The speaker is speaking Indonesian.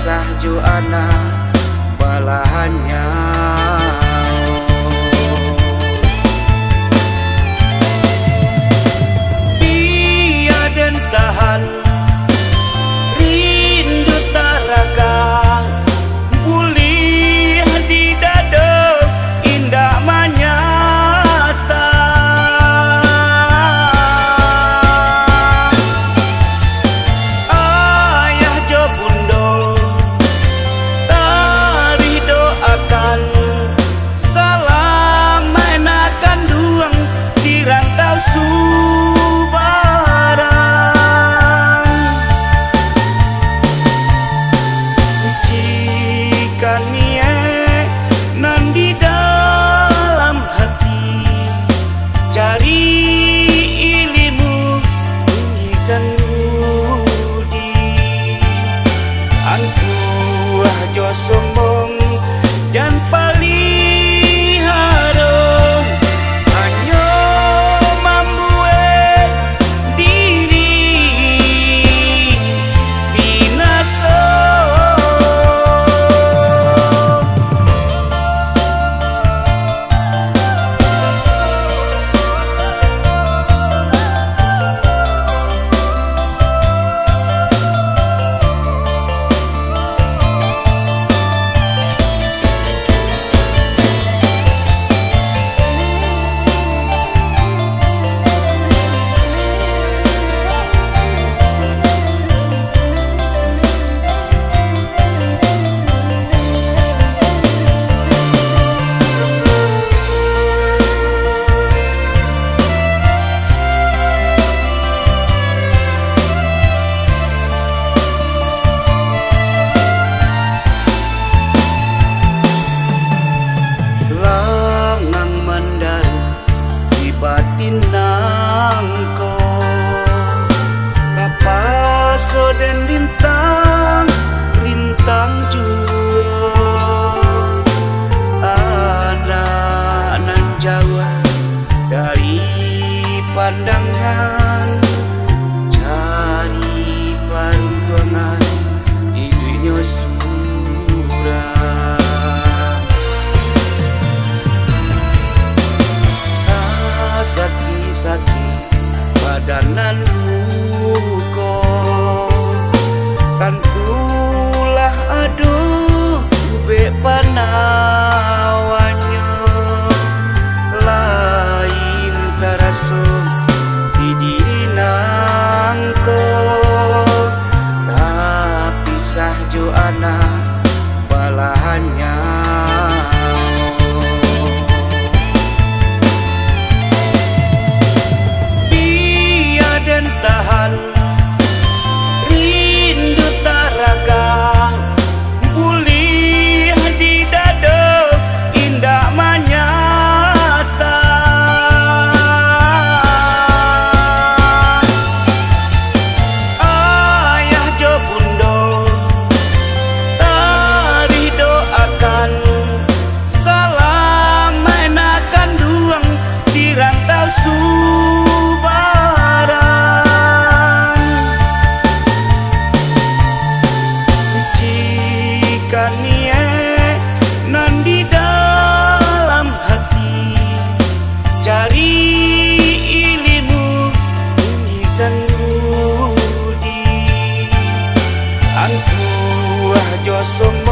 pisah jo anak balahannya. Biaden tahan rindu taragang pulih di dada indah manyasa. Ayah jo bundo tari doakan salam menakan duang di rantau Subarang. Jika niat nan di dalam hati cari ilmu tinggikan budi. Angku jo sombong dan paliharo hanya membuat diri binasa. Batin nangko kapaso dan rintang rintang jua anak nan Jawa dari pandangan cari perjuangan di dunia surah. Saki-saki badanan luko kan tulah aduh ube panawanya lain karaso di dinangko tapi sah jo anak balahannya. Tahan rindu taragang pulih di dada indah manyasa. Ayah jo bundo tari doakan salam menakan duang di rantau Subarang. Jika niat nan di dalam hati cari ilmu tinggikan budi. Angku jo sombong